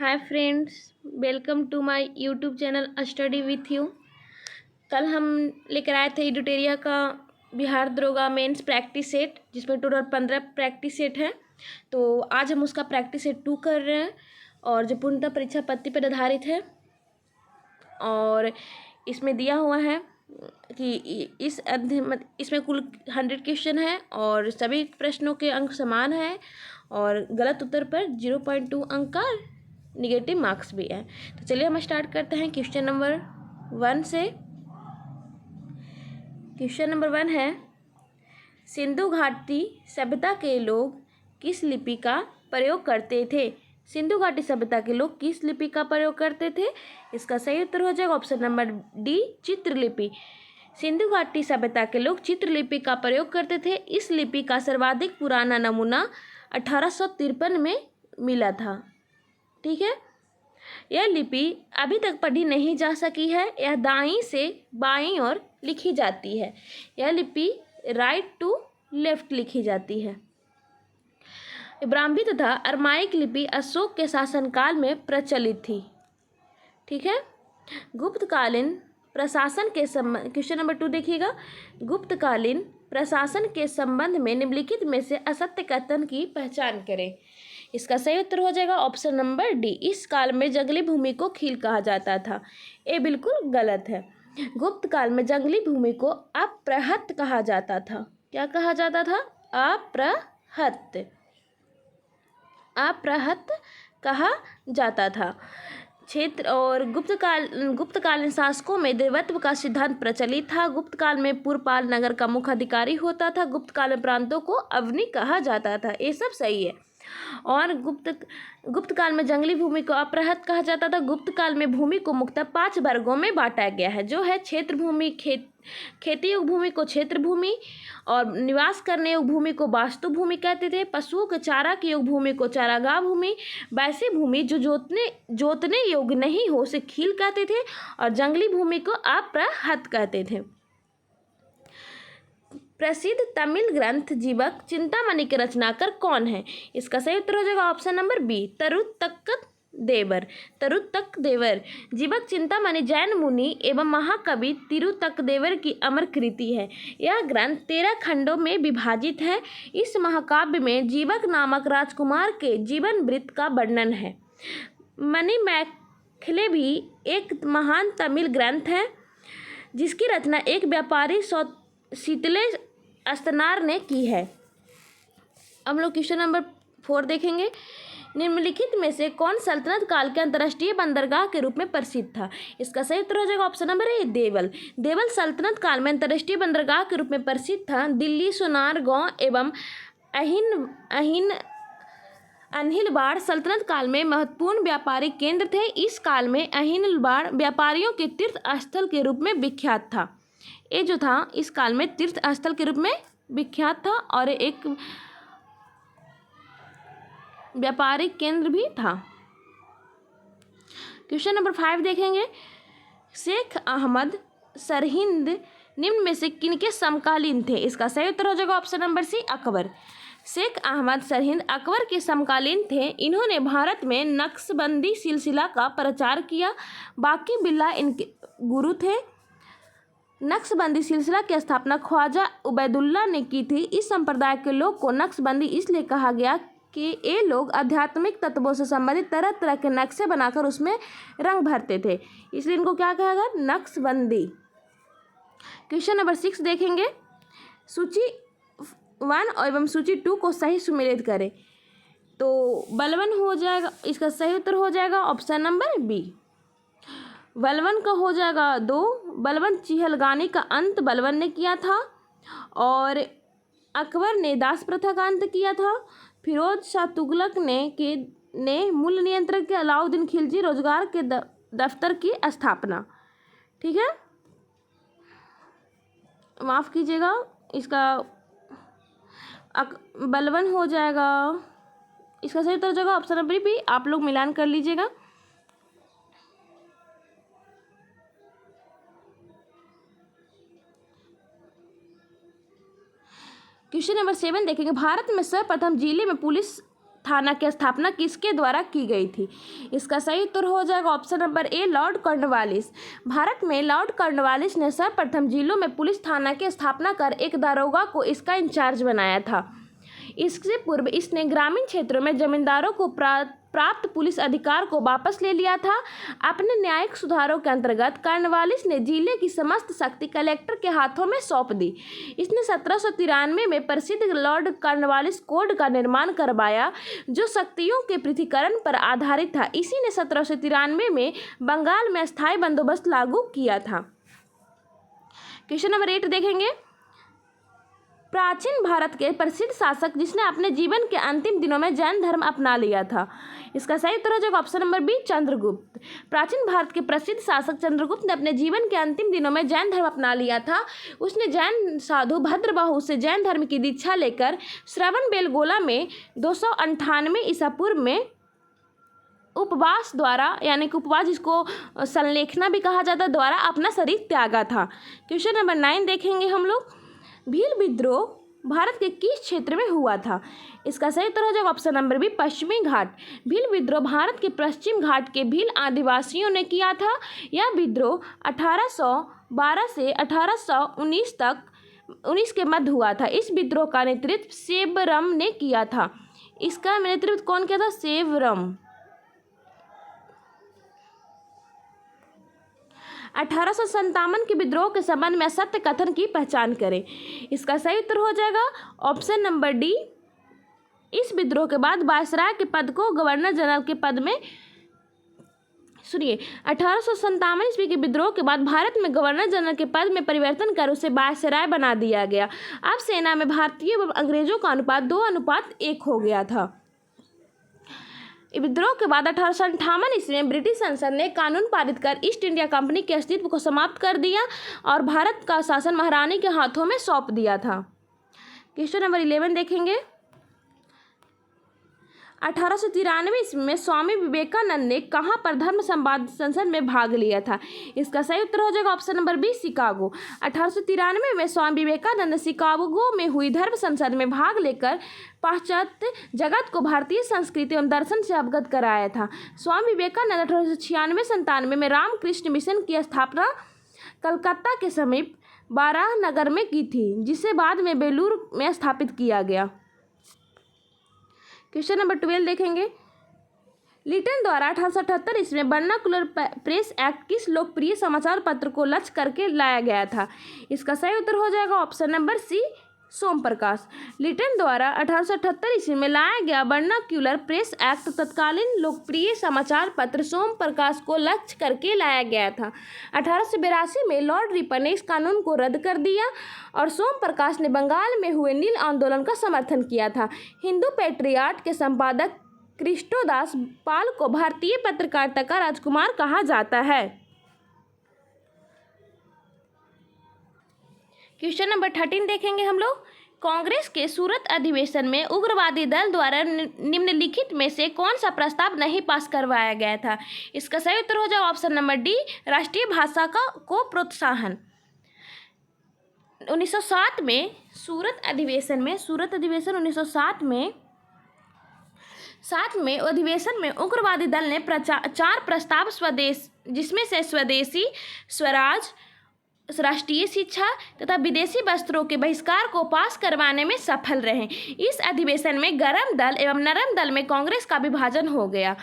Hi friends, welcome to my YouTube channel study with you. कल हम लेकर आए थे एडुटेरिया का बिहार दरोगा मेंस प्रैक्टिस सेट, जिसमें टोटल 15 प्रैक्टिस सेट हैं। तो आज हम उसका प्रैक्टिस सेट 2 कर रहे हैं, और जो पूर्णतः परीक्षा पत्ती पर आधारित है। और इसमें दिया हुआ है कि इसमें कुल 100 क्वेश्चन है और सभी प्रश्नों के अंक समान हैं, और गलत उत्तर पर 0.2 अंक का निगेटिव मार्क्स भी है। तो चलिए हम स्टार्ट करते हैं क्वेश्चन नंबर 1 से। क्वेश्चन नंबर 1 है, सिंधु घाटी सभ्यता के लोग किस लिपि का प्रयोग करते थे? सिंधु घाटी सभ्यता के लोग किस लिपि का प्रयोग करते थे? इसका सही उत्तर हो जाएगा ऑप्शन नंबर डी, चित्रलिपि। सिंधु घाटी सभ्यता के लोग चित्रलिपि का प्रयोग करते थे। इस लिपि का सर्वाधिक पुराना नमूना 1853 में मिला था। ठीक है, यह लिपि अभी तक पढ़ी नहीं जा सकी है। यह दाईं से बाईं ओर लिखी जाती है। यह लिपि राइट टू लेफ्ट लिखी जाती है। ब्राह्मी तथा अरमाइक लिपि अशोक के शासनकाल में प्रचलित थी। ठीक है, गुप्तकालीन प्रशासन के संबंध, क्वेश्चन नंबर 2 देखिएगा। गुप्तकालीन प्रशासन के संबंध में निम्नलिखित में से असत्य कथन की पहचान करें। इसका सही उत्तर हो जाएगा ऑप्शन नंबर डी, इस काल में जंगली भूमि को खील कहा जाता था। ये बिल्कुल गलत है। गुप्त काल में जंगली भूमि को अप्रहत कहा जाता था। क्या कहा जाता था? अप्रहत। अप्रहत कहा जाता था। क्षेत्र और गुप्तकालीन शासकों में देवत्व का सिद्धांत प्रचलित था। गुप्त काल में पुरपाल नगर का मुख्य अधिकारी होता था। गुप्त काल में प्रांतों को अवनी कहा जाता था। ये सब सही है। और गुप्त काल में जंगली भूमि को अप्रहत कहा जाता था। गुप्त काल में भूमि को मुख्यतः 5 वर्गों में बांटा गया है, जो है क्षेत्र भूमि, खेती योग्य भूमि को क्षेत्र भूमि, और निवास करने योग्य भूमि को वास्तु भूमि कहते थे। पशुओं के चारा की योग्य भूमि को चारागाह भूमि, वैसी भूमि जो जोतने योग्य नहीं हो उसे खील कहते थे, और जंगली भूमि को अप्रहत कहते थे। प्रसिद्ध तमिल ग्रंथ जीवक चिंतामणि के रचनाकार कौन है? इसका सही उत्तर हो जाएगा ऑप्शन नंबर बी, तरुतक देवर। जीवक चिंतामणि जैन मुनि एवं महाकवि तिरुतकदेवर की अमर कृति है। यह ग्रंथ 13 खंडों में विभाजित है। इस महाकाव्य में जीवक नामक राजकुमार के जीवन वृत्त का वर्णन है। मणिमेखले भी एक महान तमिल ग्रंथ है, जिसकी रचना एक व्यापारी शीतले अस्तनार ने की है। हम लोग क्वेश्चन नंबर 4 देखेंगे। निम्नलिखित में से कौन सल्तनत काल के अंतर्राष्ट्रीय बंदरगाह के रूप में प्रसिद्ध था? इसका सही उत्तर हो जाएगा ऑप्शन नंबर ए, देवल। देवल सल्तनत काल में अंतर्राष्ट्रीय बंदरगाह के रूप में प्रसिद्ध था। दिल्ली, सोनारगांव एवं अहिलवाड़ सल्तनत काल में महत्वपूर्ण व्यापारिक केंद्र थे। इस काल में अहिलवाड़ व्यापारियों के तीर्थ स्थल के रूप में विख्यात था। ये जो था इस काल में तीर्थ स्थल के रूप में विख्यात था, और एक व्यापारिक केंद्र भी था। क्वेश्चन नंबर 5 देखेंगे। शेख अहमद सरहिंद निम्न में से किनके समकालीन थे? इसका सही उत्तर हो जाएगा option number C, Akbar. Sheikh Ahmad Sirhindi Akbar के समकालीन थे। इन्होंने भारत में नक्शबंदी सिलसिला का प्रचार किया। बाकी बिल्ला इनके गुरु थे। नक्शबंदी सिलसिला की स्थापना ख्वाजा उबैदुल्ला ने की थी। इस संप्रदाय के लोग को नक्शबंदी इसलिए कहा गया कि ये लोग आध्यात्मिक तत्वों से संबंधित तरह तरह के नक्शे बनाकर उसमें रंग भरते थे, इसलिए इनको क्या कहा गया? नक्शबंदी। क्वेश्चन नंबर 6 देखेंगे। सूची 1 एवं सूची 2 को सही सुमेलित करें। तो बलवन हो जाएगा, इसका सही उत्तर हो जाएगा ऑप्शन नंबर बी। बलवन का हो जाएगा 2। बलवन चिहलगानी का अंत बलवन ने किया था, और अकबर ने दास प्रथा का अंत किया था। फिरोज शाह तुगलक ने मूल नियंत्रक के अलाउद्दीन खिलजी रोजगार के दफ्तर की स्थापना। ठीक है, माफ़ कीजिएगा, इसका बलवन हो जाएगा। इसका सही उत्तर हो जाएगा ऑप्शन नंबर बी। आप लोग मिलान कर लीजिएगा। क्वेश्चन नंबर 7 देखेंगे। भारत में सर्वप्रथम जिले में पुलिस थाना की स्थापना किसके द्वारा की गई थी? इसका सही उत्तर हो जाएगा ऑप्शन नंबर ए, लॉर्ड कॉर्नवालिस। भारत में लॉर्ड कॉर्नवालिस ने सर्वप्रथम जिलों में पुलिस थाना की स्थापना कर एक दारोगा को इसका इंचार्ज बनाया था। इससे पूर्व इसने ग्रामीण क्षेत्रों में जमींदारों को प्राप्त पुलिस अधिकार को वापस ले लिया था। अपने न्यायिक सुधारों के अंतर्गत कॉर्नवालिस ने जिले की समस्त शक्ति कलेक्टर के हाथों में सौंप दी। इसने 1793 में प्रसिद्ध लॉर्ड कॉर्नवालिस कोड का निर्माण करवाया, जो शक्तियों के पृथक्करण पर आधारित था। इसी ने 1793 में बंगाल में स्थायी बंदोबस्त लागू किया था। क्वेश्चन नंबर 8 देखेंगे। प्राचीन भारत के प्रसिद्ध शासक जिसने अपने जीवन के अंतिम दिनों में जैन धर्म अपना लिया था? इसका सही उत्तर हो जाएगा ऑप्शन नंबर बी, चंद्रगुप्त। प्राचीन भारत के प्रसिद्ध शासक चंद्रगुप्त ने अपने जीवन के अंतिम दिनों में जैन धर्म अपना लिया था। उसने जैन साधु भद्रबाहु से जैन धर्म की दीक्षा लेकर श्रवणबेलगोला में 298 ईसा पूर्व में उपवास द्वारा, यानी कि उपवास जिसको संलेखना भी कहा जाता है, द्वारा अपना शरीर त्यागा था। क्वेश्चन नंबर 9 देखेंगे हम लोग। भील विद्रोह भारत के किस क्षेत्र में हुआ था? इसका सही उत्तर हो जाएगा ऑप्शन नंबर बी, पश्चिमी घाट। भील विद्रोह भारत के पश्चिम घाट के भील आदिवासियों ने किया था। यह विद्रोह 1812 से 1819 के मध्य हुआ था। इस विद्रोह का नेतृत्व सेवरम ने किया था। इसका नेतृत्व कौन किया था? सेवरम। 1857 के विद्रोह के संबंध में सत्य कथन की पहचान करें। इसका सही उत्तर हो जाएगा ऑप्शन नंबर डी। इस विद्रोह के बाद वायसराय के पद को गवर्नर जनरल के पद में, सुनिए, 1857 ईस्वी के विद्रोह के बाद भारत में गवर्नर जनरल के पद में परिवर्तन कर उसे वायसराय बना दिया गया। अब सेना में भारतीय व अंग्रेजों का अनुपात 2:1 हो गया था। विद्रोह के बाद 1858 ईस्वी में ब्रिटिश संसद ने कानून पारित कर ईस्ट इंडिया कंपनी के अस्तित्व को समाप्त कर दिया और भारत का शासन महारानी के हाथों में सौंप दिया था। क्वेश्चन नंबर 11 देखेंगे। 1893 ईस्वी में स्वामी विवेकानंद ने कहाँ पर धर्म संवाद संसद में भाग लिया था? इसका सही उत्तर हो जाएगा ऑप्शन नंबर बी, शिकागो। 1893 में स्वामी विवेकानंद ने शिकागो में हुई धर्म संसद में भाग लेकर पाश्चात्य जगत को भारतीय संस्कृति एवं दर्शन से अवगत कराया था। स्वामी विवेकानंद 1896-97 में रामकृष्ण मिशन की स्थापना कलकत्ता के समीप बारानगर में की थी, जिसे बाद में बेलूर में स्थापित किया गया। क्वेश्चन नंबर 12 देखेंगे। लिटन द्वारा 1878 ईस्वी में वर्नाकुलर प्रेस एक्ट किस लोकप्रिय समाचार पत्र को लक्ष्य करके लाया गया था? इसका सही उत्तर हो जाएगा ऑप्शन नंबर सी, सोम प्रकाश। लिटन द्वारा 1878 ईस्वी में लाया गया वर्नाक्यूलर प्रेस एक्ट तत्कालीन लोकप्रिय समाचार पत्र सोम प्रकाश को लक्ष्य करके लाया गया था। 1882 में लॉर्ड रिपन ने इस कानून को रद्द कर दिया और सोम प्रकाश ने बंगाल में हुए नील आंदोलन का समर्थन किया था। हिंदू पेट्रियाट के संपादक कृष्णदास पाल को भारतीय पत्रकारिता का राजकुमार कहा जाता है। क्वेश्चन नंबर 13 देखेंगे हम लोग। कांग्रेस के सूरत अधिवेशन में उग्रवादी दल द्वारा निम्नलिखित में से कौन सा प्रस्ताव नहीं पास करवाया गया था? इसका सही उत्तर हो जाएगा ऑप्शन नंबर डी, राष्ट्रीय भाषा को प्रोत्साहन। 1907 में सूरत अधिवेशन 1907 में अधिवेशन में उग्रवादी दल ने 4 प्रस्ताव जिसमें से स्वदेशी स्वराज, राष्ट्रीय शिक्षा तथा विदेशी वस्त्रों के बहिष्कार को पास करवाने में सफल रहे। इस अधिवेशन में गर्म दल एवं नरम दल में कांग्रेस का विभाजन हो गया।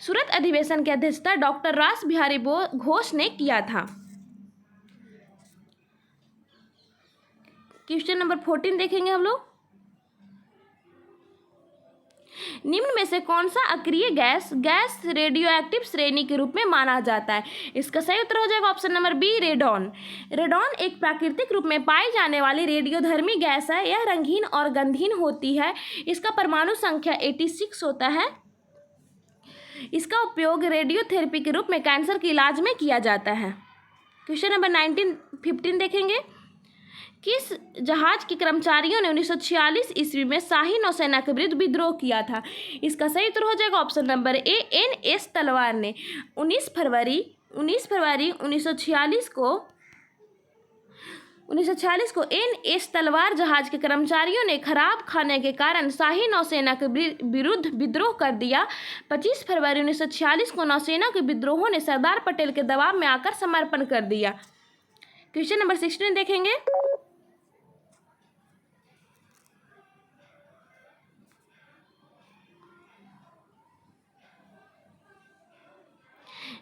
सूरत अधिवेशन की अध्यक्षता डॉक्टर रास बिहारी घोष ने किया था। क्वेश्चन नंबर 14 देखेंगे हम लोग। निम्न में से कौन सा अक्रिय गैस रेडियोएक्टिव श्रेणी के रूप में माना जाता है? इसका सही उत्तर हो जाएगा option number B, radon. Radon एक प्राकृतिक रूप में पाई जाने वाली रेडियोधर्मी गैस है। यह रंगीन और गंधहीन होती है। इसका परमाणु संख्या 86 होता है। इसका उपयोग रेडियोथेरेपी के रूप में कैंसर के इलाज में किया जाता है। क्वेश्चन नंबर 15 देखेंगे। किस जहाज के कर्मचारियों ने 1946 ईस्वी में शाही नौसेना के विरुद्ध विद्रोह किया था? इसका सही उत्तर हो जाएगा ऑप्शन नंबर ए, एन.एस. तलवार ने। 19 फरवरी 1946 को 1946 को NS तलवार जहाज के कर्मचारियों ने खराब खाने के कारण शाही नौसेना के विरुद्ध विद्रोह कर दिया। 25 फरवरी 1946 को नौसेना के विद्रोहों ने सरदार पटेल के दबाव में आकर समर्पण कर दिया। क्वेश्चन नंबर 16 देखेंगे।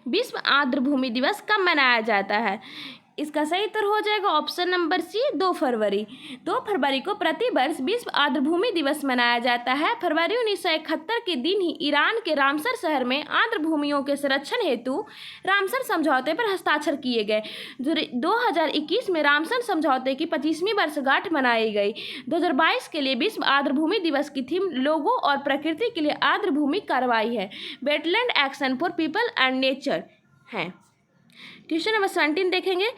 विश्व आर्द्रभूमि दिवस कब मनाया जाता है? इसका सही उत्तर हो जाएगा ऑप्शन नंबर सी 2 फरवरी। 2 फरवरी को प्रतिवर्ष विश्व आर्द्रभूमि दिवस मनाया जाता है। फरवरी 1971 के दिन ही ईरान के रामसर शहर में आर्द्रभूमियों के संरक्षण हेतु रामसर समझौते पर हस्ताक्षर किए गए। 2021 में रामसर समझौते की 25वीं वर्षगांठ मनाई गई। 2022 के लिए विश्व आर्द्रभूमि दिवस की थीम लोगों और प्रकृति के लिए आर्द्रभूमि कार्रवाई है, wetland action for people and nature है। क्वेश्चन नंबर 17 देखेंगे।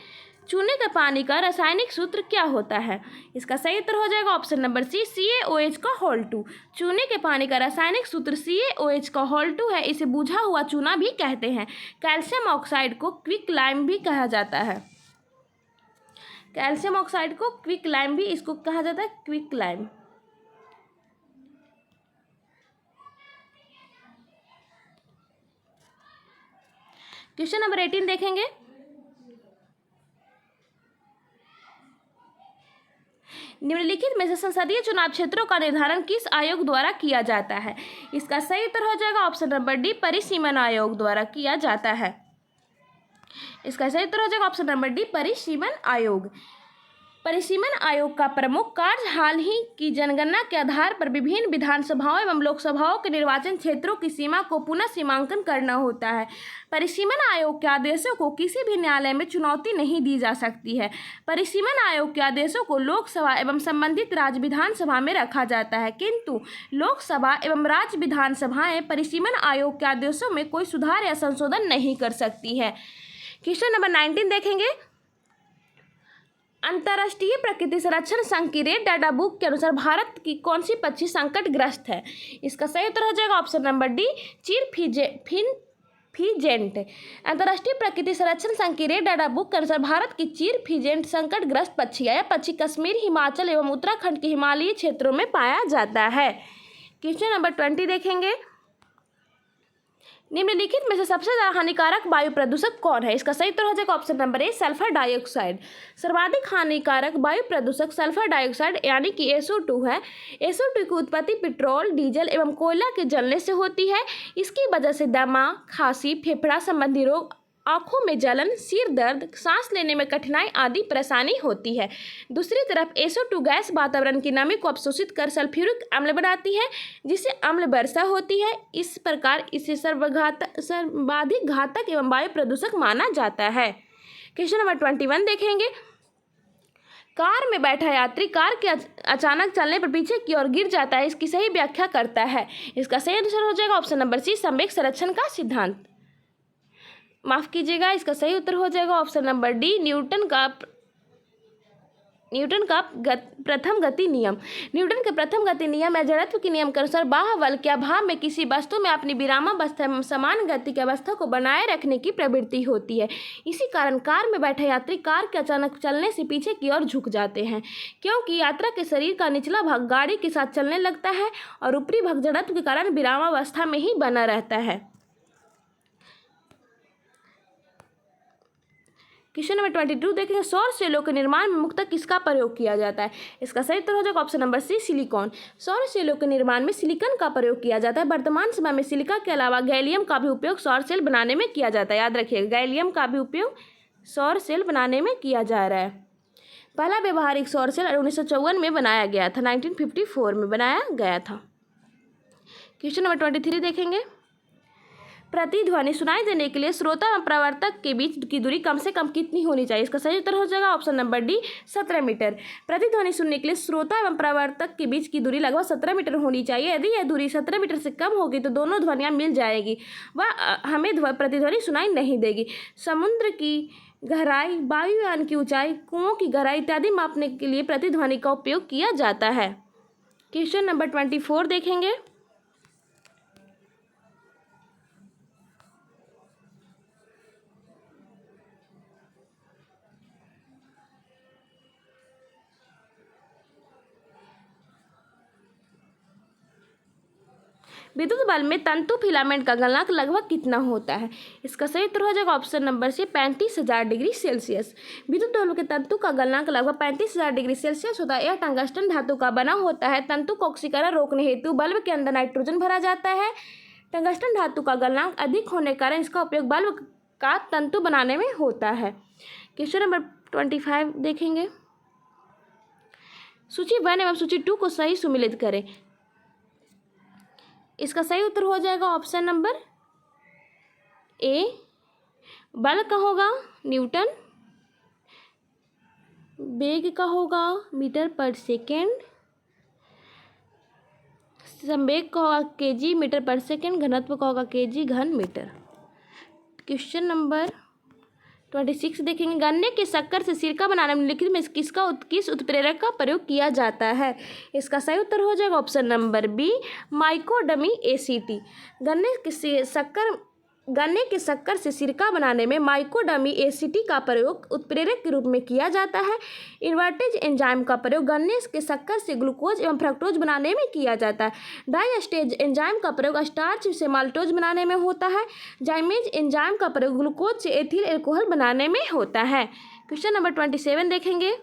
चूने के पानी का रासायनिक सूत्र क्या होता है? इसका सही उत्तर हो जाएगा ऑप्शन नंबर सी CaOH का होल 2। चूने के पानी का रासायनिक सूत्र CaOH का होल 2 है। इसे बुझा हुआ चूना भी कहते हैं। कैल्शियम ऑक्साइड को क्विक लाइम भी कहा जाता है। कैल्शियम ऑक्साइड को क्विक लाइम भी इसको कहा जाता है, क्विक लाइम। क्वेश्चन नंबर 18 देखेंगे। निम्नलिखित में से संसदीय चुनाव क्षेत्रों का निर्धारण किस आयोग द्वारा किया जाता है? इसका सही उत्तर हो जाएगा ऑप्शन नंबर डी परिसीमन आयोग द्वारा किया जाता है। इसका सही उत्तर हो जाएगा ऑप्शन नंबर डी परिसीमन आयोग। परिसीमन आयोग का प्रमुख कार्य हाल ही की जनगणना के आधार पर विभिन्न विधानसभाओं एवं लोकसभाओं के निर्वाचन क्षेत्रों की सीमा को पुनः सीमांकन करना होता है। परिसीमन आयोग के आदेशों को किसी भी न्यायालय में चुनौती नहीं दी जा सकती है। परिसीमन आयोग के आदेशों को लोकसभा एवं संबंधित राज्य विधानसभा में रखा जाता है, किंतु लोकसभा एवं राज्य विधानसभाएं परिसीमन आयोग के आदेशों में कोई सुधार या संशोधन नहीं कर सकती है। क्वेश्चन नंबर 19 देखेंगे। अंतर्राष्ट्रीय प्रकृति संरक्षण संघ की रेड डाटा बुक के अनुसार भारत की कौन सी पक्षी संकटग्रस्त है? इसका सही उत्तर हो जाएगा ऑप्शन नंबर डी चीर फिजेंट। अंतर्राष्ट्रीय प्रकृति संरक्षण संघ की रेड डाटा बुक के अनुसार भारत की चीर फिजेंट संकटग्रस्त पक्षी है। यह पक्षी कश्मीर, हिमाचल एवं उत्तराखंड के हिमालयी क्षेत्रों में पाया जाता है। क्वेश्चन नंबर 20 देखेंगे। निम्नलिखित में से सबसे ज्यादा हानिकारक वायु प्रदूषक कौन है? इसका सही उत्तर हो जाएगा ऑप्शन नंबर ए सल्फर डाइऑक्साइड। सर्वाधिक हानिकारक वायु प्रदूषक सल्फर डाइऑक्साइड यानी कि SO2 है। SO2 की उत्पत्ति पेट्रोल, डीजल एवं कोयला के जलने से होती है। इसकी वजह से दमा, खांसी, फेफड़ा संबंधी रोग, आंखों में जलन, सिर दर्द, सांस लेने में कठिनाई आदि परेशानी होती है। दूसरी तरफ SO2 गैस वातावरण की नमी को अवशोषित कर सल्फ्यूरिक अम्ल बनाती है, जिससे अम्ल वर्षा होती है। इस प्रकार इसे सर्वाधिक घातक एवं वायु प्रदूषक माना जाता है। क्वेश्चन नंबर 21 देखेंगे। कार में बैठा यात्री कार के अचानक चलने पर पीछे की ओर गिर जाता है, इसकी सही व्याख्या करता है। इसका सही आंसर हो जाएगा ऑप्शन नंबर सी संवेग संरक्षण का सिद्धांत। माफ कीजिएगा, इसका सही उत्तर हो जाएगा ऑप्शन नंबर डी न्यूटन का प्रथम गति नियम। न्यूटन के प्रथम गति नियम या जड़त्व के नियम के अनुसार बाह्य बल के अभाव में किसी वस्तु में अपनी विरामावस्था एवं समान गति की अवस्था को बनाए रखने की प्रवृत्ति होती है। इसी कारण कार में बैठे यात्री कार के अचानक चलने से पीछे की ओर झुक जाते हैं, क्योंकि यात्रा के शरीर का निचला भाग गाड़ी के साथ चलने लगता है और ऊपरी भाग जड़त्व के कारण विरामावस्था में ही बना रहता है। क्वेश्चन नंबर 22 देखेंगे। सौर सेलों के निर्माण में मुख्यतः किसका प्रयोग किया जाता है? इसका सही उत्तर हो जाएगा ऑप्शन नंबर सी सिलिकॉन। सौर सेलों के निर्माण में सिलिकॉन का प्रयोग किया जाता है। वर्तमान समय में सिलिका के अलावा गैलियम का भी उपयोग सौर सेल बनाने में किया जाता है। याद रखिएगा, गैलियम का भी उपयोग सौर सेल बनाने में किया जा रहा है। पहला व्यवहारिक सौर सेल 1954 में बनाया गया था, 1954 में बनाया गया था। क्वेश्चन नंबर 23 देखेंगे। प्रतिध्वनि सुनाई देने के लिए श्रोता और प्रवर्तक के बीच की दूरी कम से कम कितनी होनी चाहिए? इसका सही उत्तर हो जाएगा ऑप्शन नंबर डी 17 मीटर। प्रतिध्वनि सुनने के लिए श्रोता एवं प्रवर्तक के बीच की दूरी लगभग 17 मीटर होनी चाहिए। यदि यह दूरी 17 मीटर से कम होगी तो दोनों ध्वनियाँ मिल जाएगी, वह हमें प्रतिध्वनि सुनाई नहीं देगी। समुद्र की गहराई, वायुयान की ऊंचाई, कुओं की गहराई इत्यादि मापने के लिए प्रतिध्वनि का उपयोग किया जाता है। क्वेश्चन नंबर 24 देखेंगे। विद्युत बल्ब में तंतु फिलामेंट का गलनांक लगभग कितना होता है? इसका सही उत्तर हो जाएगा option number C 35,000 degree Celsius. विद्युत बल्ब के तंतु का गलनांक लगभग 35,000 डिग्री सेल्सियस होता है। यह टंगस्टन धातु का बना होता है। तंतु को ऑक्सीकरण रोकने हेतु बल्ब के अंदर नाइट्रोजन भरा जाता है। टंगस्टन धातु का गलनांक अधिक होने के कारण इसका उपयोग बल्ब का तंतु बनाने में होता है। क्वेश्चन नंबर 25 देखेंगे। सूची 1 एवं सूची 2 को सही सुमेलित करें। इसका सही उत्तर हो जाएगा ऑप्शन नंबर ए। बल का होगा न्यूटन, वेग का होगा मीटर पर सेकेंड, संवेग का होगा केजी मीटर पर सेकेंड, घनत्व का होगा केजी घन मीटर। क्वेश्चन नंबर 26 देखेंगे। गन्ने के शक्कर से सिरका बनाने में निम्नलिखित में किस उत्प्रेरक का प्रयोग किया जाता है? इसका सही उत्तर हो जाएगा ऑप्शन नंबर बी माइकोडमी एसीटी। गन्ने के शक्कर से सिरका बनाने में माइकोडमी एसीटी का प्रयोग उत्प्रेरक के रूप में किया जाता है। इन्वर्टेज एंजाइम का प्रयोग गन्ने के शक्कर से ग्लूकोज एवं फ्रक्टोज बनाने में किया जाता है। डाइस्टेज एंजाइम का प्रयोग स्टार्च से माल्टोज बनाने में होता है। जाइमेज एंजाइम का प्रयोग ग्लूकोज से एथिल एल्कोहल बनाने में होता है। क्वेश्चन नंबर 27 देखेंगे।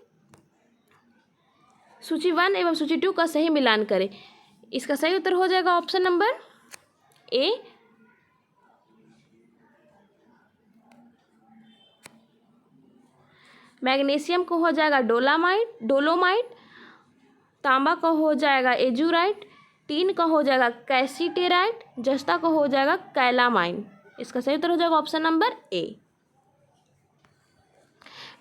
सूची 1 एवं सूची 2 का सही मिलान करें। इसका सही उत्तर हो जाएगा ऑप्शन नंबर ए। मैग्नीशियम को हो जाएगा डोलोमाइट, तांबा का हो जाएगा एजुराइट, टीन का हो जाएगा कैसीटेराइट, जस्ता का हो जाएगा कैलामाइन। इसका सही उत्तर हो जाएगा ऑप्शन नंबर ए।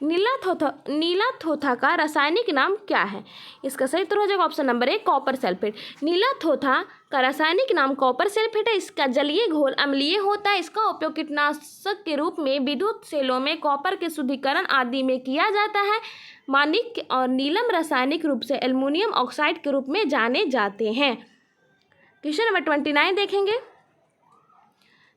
नीला थोथा का रासायनिक नाम क्या है? इसका सही उत्तर हो जाएगा option number A copper sulphate. नीला थोथा का रासायनिक नाम कॉपर सल्फेट है। इसका जलीय घोल अम्लीय होता है। इसका उपयोग कीटनाशक के रूप में विद्युत सेलों में कॉपर के शुद्धिकरण आदि में किया जाता है। माणिक्य और नीलम रासायनिक रूप से एल्युमिनियम ऑक्साइड के रूप में जाने जाते हैं। क्वेश्चन नंबर 29 देखेंगे।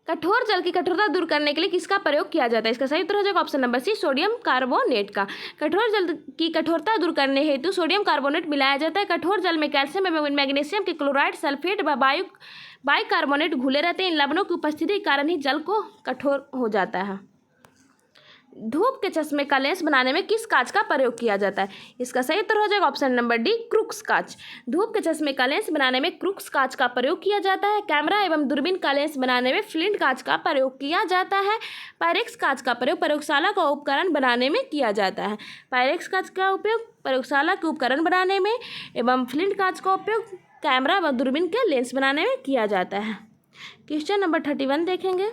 कठोर जल की कठोरता दूर करने के लिए किसका प्रयोग किया जाता है? इसका सही उत्तर हो जाएगा option number C sodium carbonate का। कठोर जल की कठोरता दूर करने हेतु सोडियम कार्बोनेट मिलाया जाता है। कठोर जल में कैल्शियम एवं मैग्नीशियम के क्लोराइड, सल्फेट व बाइकार्बोनेट घुले रहते हैं। इन लवणों की उपस्थिति के कारण ही जल को कठोर हो जाता है। धूप के चश्मे का लेंस बनाने में किस कांच का प्रयोग किया जाता है? इसका सही उत्तर हो जाएगा ऑप्शन नंबर डी क्रूक्स कांच। धूप के चश्मे का लेंस बनाने में क्रूक्स कांच का प्रयोग किया जाता है। कैमरा एवं दूरबीन का लेंस बनाने में फ्लिंट कांच का प्रयोग किया जाता है। पायरेक्स कांच का प्रयोग प्रयोगशाला का उपकरण बनाने में किया जाता है। पायरेक्स कांच का उपयोग प्रयोगशाला के उपकरण बनाने में एवं फ्लिंट कांच का उपयोग कैमरा व दूरबीन के लेंस बनाने में किया जाता है। क्वेश्चन नंबर 31 देखेंगे।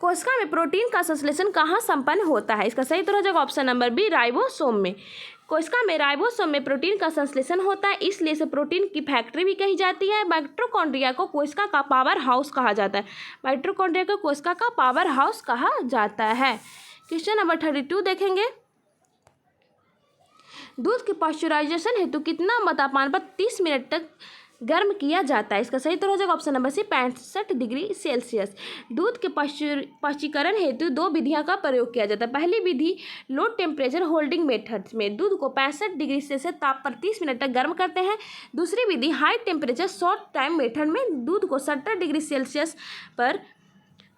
कोशिका में प्रोटीन का संश्लेषण कहाँ संपन्न होता है? इसका सही उत्तर हो जाएगा ऑप्शन नंबर बी राइबोसोम में। कोशिका में राइबोसोम में प्रोटीन का संश्लेषण होता है, इसलिए इसे प्रोटीन की फैक्ट्री भी कही जाती है। माइटोकॉन्ड्रिया को कोशिका का पावर हाउस कहा जाता है। माइटोकॉन्ड्रिया को कोशिका का पावर हाउस कहा जाता है। क्वेश्चन नंबर 32 देखेंगे। दूध के पाश्चराइजेशन हेतु कितना तापमान पर 30 मिनट तक गर्म किया जाता है? इसका सही उत्तर हो जाएगा option number C 65 degree Celsius. दूध के पाश्चरीकरण हेतु 2 विधियों का प्रयोग किया जाता है। पहली विधि लो टेम्परेचर होल्डिंग मेथड्स में दूध को 65 डिग्री सेल्सियस ताप पर 30 मिनट तक गर्म करते हैं। दूसरी विधि high temperature short time method में दूध को 70 डिग्री सेल्सियस पर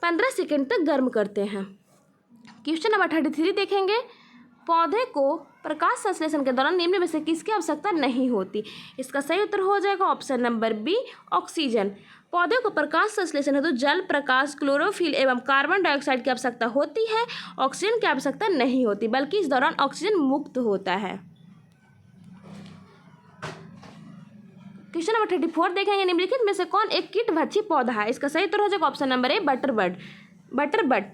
15 सेकेंड तक गर्म करते हैं। क्वेश्चन नंबर 33 देखेंगे। पौधे को प्रकाश संश्लेषण के दौरान निम्न में से किसकी आवश्यकता नहीं होती? इसका सही उत्तर हो जाएगा ऑप्शन नंबर बी ऑक्सीजन। पौधे को प्रकाश संश्लेषण हेतु जल, प्रकाश, क्लोरोफिल एवं कार्बन डाइऑक्साइड की आवश्यकता होती है। ऑक्सीजन की आवश्यकता नहीं होती, बल्कि इस दौरान ऑक्सीजन मुक्त होता है। क्वेश्चन नंबर 34 देखेंगे। निम्नलिखित में से कौन एक कीटभक्षी पौधा है? इसका सही उत्तर हो जाएगा ऑप्शन नंबर ए बटरबर्ड।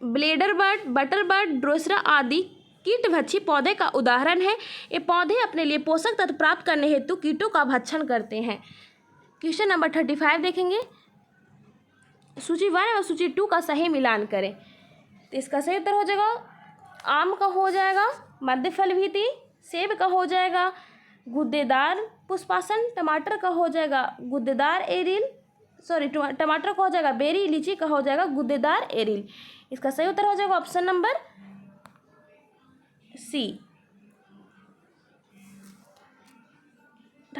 ब्लेडरबर्ड, बटरबर्ड, ड्रोसरा आदि कीटभक्षी पौधे का उदाहरण है। ये पौधे अपने लिए पोषक तत्व प्राप्त करने हेतु कीटों का भक्षण करते हैं। क्वेश्चन नंबर 35 देखेंगे। सूची 1 और सूची 2 का सही मिलान करें। तो इसका सही उत्तर हो जाएगा आम का हो जाएगा मध्य फल भीति, सेब का हो जाएगा गुद्देदार पुष्पासन, टमाटर का हो जाएगा गुद्देदार एरिल, टमाटर का हो जाएगा बेरी, लीची का हो जाएगा गुद्देदार एरिल। इसका सही उत्तर हो जाएगा ऑप्शन नंबर सी।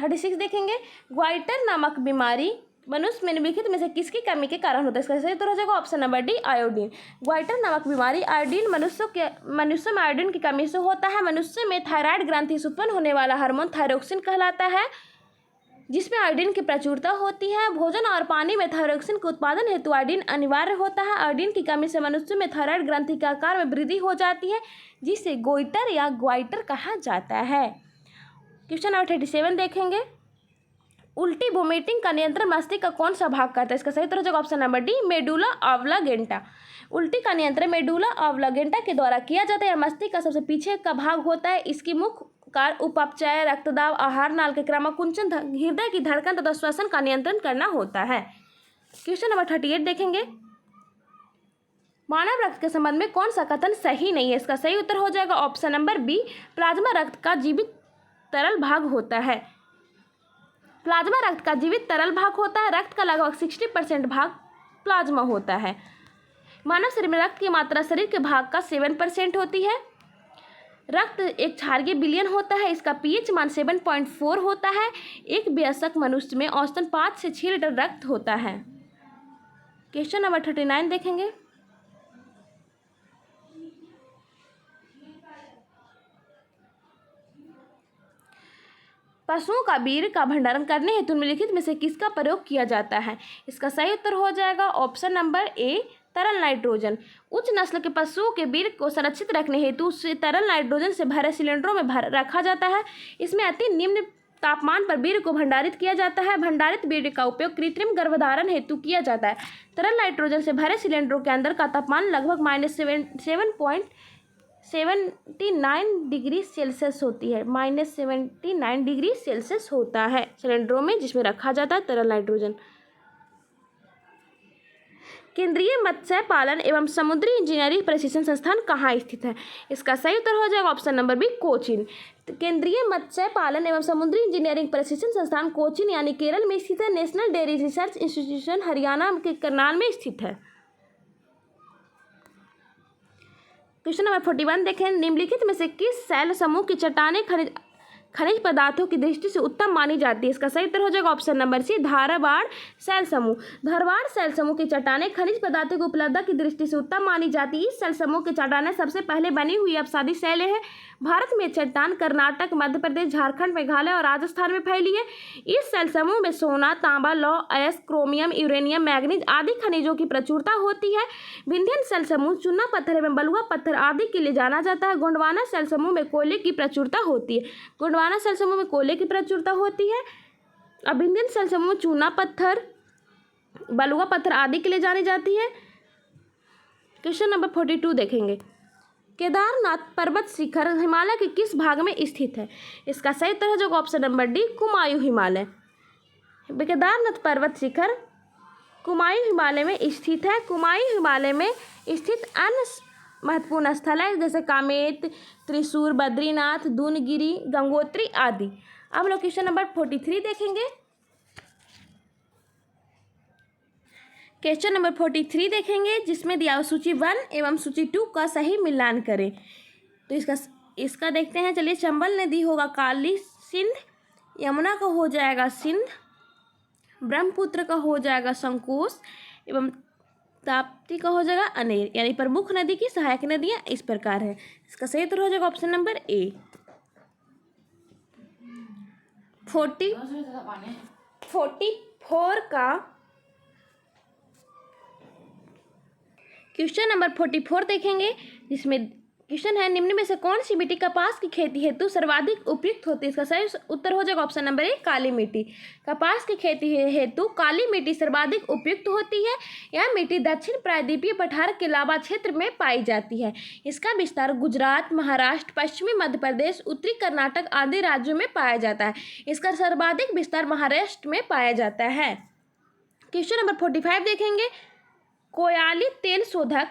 36 देखेंगे, ग्वाइटर नामक बीमारी मनुष्य में निम्नलिखित में से किसकी कमी के कारण होता है? इसका सही उत्तर हो जाएगा option number D, iodine. Goitre नामक बीमारी आयोडीन मनुष्य में आयोडीन की कमी से होता है। मनुष्य में थायराइड ग्रंथि से उत्पन्न होने वाला हार्मोन थायरोक्सिन कहलाता है, जिसमें आयोडीन की प्रचुरता होती है। भोजन और पानी में थायरोक्सिन के उत्पादन हेतु आयोडीन अनिवार्य होता है। आयोडीन की कमी से मनुष्य में थायराइड ग्रंथि के आकार में वृद्धि हो जाती है, जिसे गोइटर या ग्वाइटर कहा जाता है। क्वेश्चन नंबर 37 देखेंगे, उल्टी वोमिटिंग का नियंत्रण मस्तिष्क का कौन सा भाग करता है? इसका सही उत्तर हो जाएगा option number D, medulla oblongata. उल्टी का नियंत्रण मेडुला ऑब्लांगेटा के द्वारा किया जाता है। मस्तिष्क का सबसे पीछे का भाग होता है। इसकी मुख्य कार्य उपापचय, रक्तदाब, आहार नाल के क्रमकुंचन, हृदय की धड़कन तथा श्वसन का नियंत्रण करना होता है। क्वेश्चन नंबर 38 देखेंगे, मानव रक्त के संबंध में कौन सा कथन सही नहीं है? इसका सही उत्तर हो जाएगा ऑप्शन नंबर बी, प्लाज्मा रक्त का जीवित तरल भाग होता है। प्लाज्मा रक्त का जीवित तरल भाग होता है। रक्त का लगभग 60% भाग प्लाज्मा होता है। मानव शरीर में रक्त की मात्रा शरीर के भाग का 7% होती है। रक्त एक क्षारीय विलयन होता है। इसका पीएच मान 7.4 होता है। एक वयस्क मनुष्य में औसतन 5 से 6 लीटर रक्त होता है। क्वेश्चन नंबर 39 देखेंगे, पशुओं का वीर्य का भंडारण करने हेतु निम्नलिखित में से किसका प्रयोग किया जाता है? इसका सही उत्तर हो जाएगा ऑप्शन नंबर ए, तरल नाइट्रोजन। उच्च नस्ल के पशुओं के वीर्य को संरक्षित रखने हेतु उसे तरल नाइट्रोजन से भरे सिलेंडरों में रखा जाता है। इसमें अति निम्न तापमान पर वीर्य को भंडारित किया जाता है। भंडारित वीर्य का उपयोग कृत्रिम गर्भधारण हेतु किया जाता है। तरल नाइट्रोजन से भरे सिलेंडरों के अंदर का तापमान लगभग -7.79 डिग्री सेल्सियस होती है। -79 डिग्री सेल्सियस होता है सिलेंडरों में, जिसमें रखा जाता है तरल नाइट्रोजन। केंद्रीय मत्स्य पालन एवं समुद्री इंजीनियरिंग प्रशिक्षण संस्थान कहाँ स्थित है? इसका सही उत्तर हो जाएगा ऑप्शन नंबर बी, कोचीन। केंद्रीय मत्स्य पालन एवं समुद्री इंजीनियरिंग प्रशिक्षण संस्थान कोचीन यानी केरल में स्थित है। National dairy research institution Haryana के करनाल में स्थित है। क्वेश्चन नंबर 41 देखें, निम्नलिखित में से किस शैल समूह की चट्टानें खनिज पदार्थों की दृष्टि से उत्तम मानी जाती है? इसका सही उत्तर हो जाएगा ऑप्शन नंबर सी, धारवाड़ शैल समूह। धारवाड़ शैल समूह की चट्टानें खनिज पदार्थों की उपलब्धता की दृष्टि से उत्तम मानी जाती है। इस शैल समूह की चट्टानें सबसे पहले बनी हुई अपसादी शैलें हैं। भारत में चट्टान कर्नाटक, मध्य प्रदेश, झारखंड, मेघालय और राजस्थान में फैली है। इस शैल समूह में सोना, तांबा, लौह, अयस्क, क्रोमियम, यूरेनियम, मैग्नीज आदि खनिजों की प्रचुरता होती है। विंध्यन शैल समूह चूना पत्थर एवं बलुआ पत्थर आदि के लिए जाना जाता है। गोंडवाना शैल समूह में कोयले की प्रचुरता होती है। गोंडवाना शैल समूह में कोयले की प्रचुरता होती है। अब विंध्यन शैल समूह में चूना पत्थर, बलुआ पत्थर आदि के लिए जानी जाती है। क्वेश्चन नंबर 42 देखेंगे, केदारनाथ पर्वत शिखर हिमालय के किस भाग में स्थित है? इसका सही उत्तर हो जाएगा option number D, Kumaon Himalaya. Kedarnath पर्वत शिखर कुमायूं हिमालय में स्थित है। कुमायूं हिमालय में स्थित अन्य महत्वपूर्ण स्थल है जैसे कामेत, त्रिशूर, बद्रीनाथ, दूनगिरी, गंगोत्री आदि। अब लोग क्वेश्चन नंबर 43 देखेंगे। क्वेश्चन नंबर 43 देखेंगे, जिसमें दिया सूची 1 एवं सूची 2 का सही मिलान करें। तो इसका देखते हैं। चलिए, चंबल नदी होगा काली सिंध, यमुना का हो जाएगा सिंध, ब्रह्मपुत्र का हो जाएगा संकोश एवं ताप्ती का हो जाएगा अनेर। यानी प्रमुख नदी की सहायक नदियाँ इस प्रकार है। इसका सही उत्तर हो जाएगा ऑप्शन नंबर ए। 44 का क्वेश्चन नंबर 44 देखेंगे, जिसमें क्वेश्चन है, निम्न में से कौन सी मिट्टी कपास की खेती हेतु सर्वाधिक उपयुक्त होती है? इसका सही उत्तर हो जाएगा ऑप्शन नंबर ए, काली मिट्टी। कपास की खेती हेतु काली मिट्टी सर्वाधिक उपयुक्त होती है। यह मिट्टी दक्षिण प्रायद्वीपीय पठार के लाबा क्षेत्र में पाई जाती है। इसका विस्तार गुजरात, महाराष्ट्र, पश्चिमी मध्य प्रदेश, उत्तरी कर्नाटक आदि राज्यों में पाया जाता है। इसका सर्वाधिक विस्तार महाराष्ट्र में पाया जाता है। क्वेश्चन नंबर 45 देखेंगे, कोयाली तेल शोधक